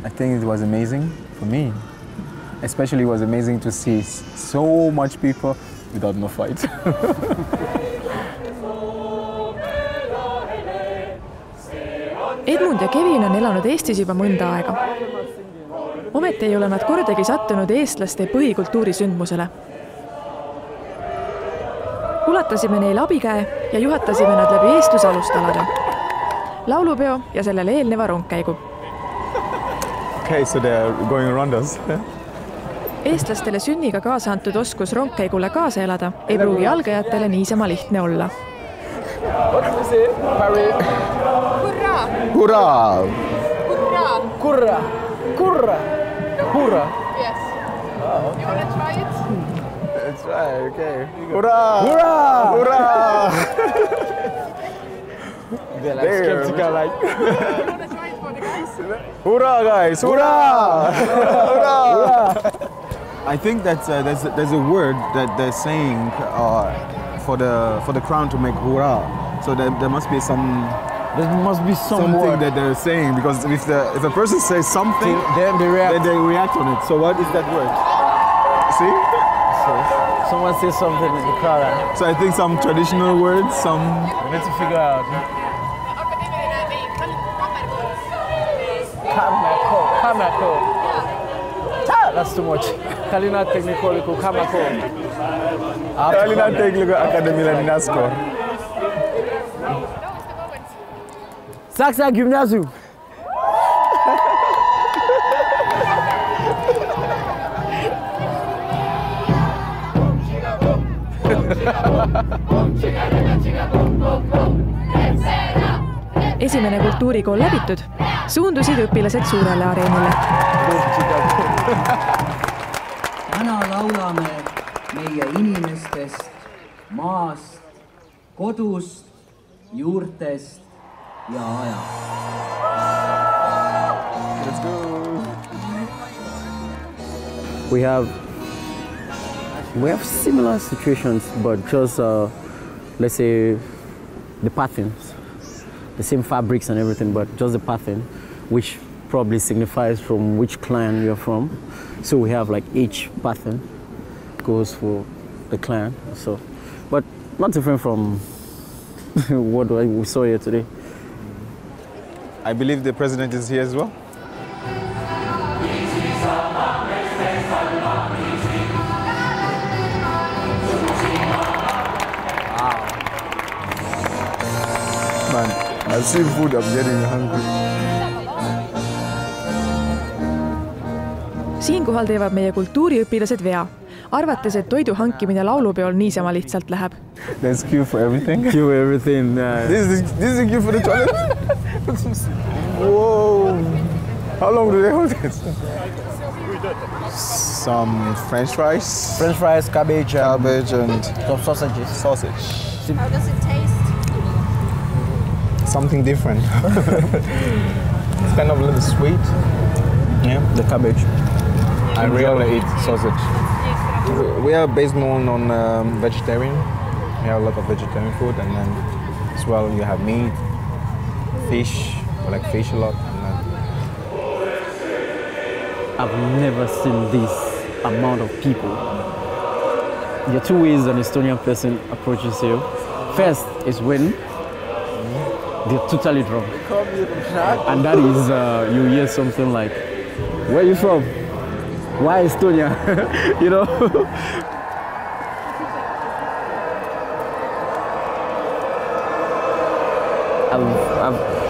I think it was amazing for me. Especially it was amazing to see so much people without no fight. Edmond ja Kevin on elanud Eestis juba mõnda aega. Ometi ei ole nad kordagi sattunud eestlaste põhikultuuri sündmusele. Ulatasime neil abikäe ja juhatasime nad läbi eestluse alustalade. Laulupeo ja sellele eelneva rongkäigu. Okay, so they are going around us. Eestlastele sünniga kaasa antud oskus rongkäigule kaasa elada ei pruugi algajatele niisama lihtne olla. Hurraa! Kurra! Kurra! Hurra! Yes. Oh. You want to try it? That's right, okay. Hurraa! Hurraa! Hurraa! They're like skeptical, like... You want to try it for the guys? Hurrah, guys! Hurrah! Hurrah! I think that there's a word that they're saying for the crown to make hurrah. So there must be some... There must be something that they're saying, because if a person says something, then they react on it. So what is that word? See? So someone says something in the crowd. So I think some traditional words, some... We need to figure out. Kamako. That's too much. Kalina technical kamako. Kalina technical academy Nasko. Saksa gymnasium. Esimene kultuurikool läbitud, suundusid õpilased suurele areenile. Täna laulame meie inimestest, maast, kodust, juurtest ja ajast. Let's go. We have similar situations, but just let's say the patterns, the same fabrics and everything, but just the pattern, which probably signifies from which clan you're from. So we have like each pattern goes for the clan. So, but not different from what we saw here today. I believe the president is here as well. Man, I see food, I'm getting hungry. Siinkohal teevad meie kultuuriõpilased vea, arvates, et toidu hankimine laulupeol niisama lihtsalt läheb. There's queue for everything. Queue for everything. This is a queue for the toilet. Whoa! How long do they hold it? Some French fries. French fries, cabbage, and some sausages. Sausage. How does it taste? Something different. It's kind of a little sweet. Yeah, the cabbage. I really eat sausage. We are based more on vegetarian. We have a lot of vegetarian food, and then as well you have meat, fish. We like fish a lot. And then... I've never seen this amount of people. There are two ways an Estonian person approaches you. First is when they're totally drunk. And that is, you hear something like, where are you from? Why Estonia? You know?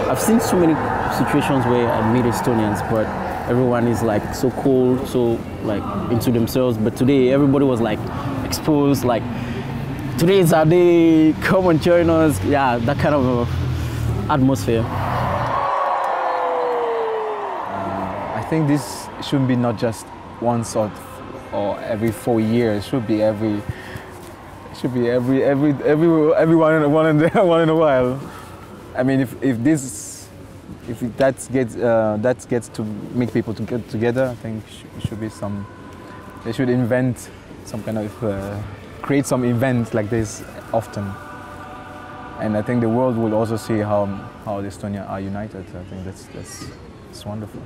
I've seen so many situations where I meet Estonians, but everyone is like so cold, so like into themselves. But today, everybody was like exposed, like, today is our day, come and join us. Yeah, that kind of atmosphere. I think this should be not just once or every 4 years. It should be every one in a while. I mean, if that gets to make people to get together, I think it should be some. They should invent some kind of create some events like this often. And I think the world will also see how the Estonia are united. I think that's wonderful.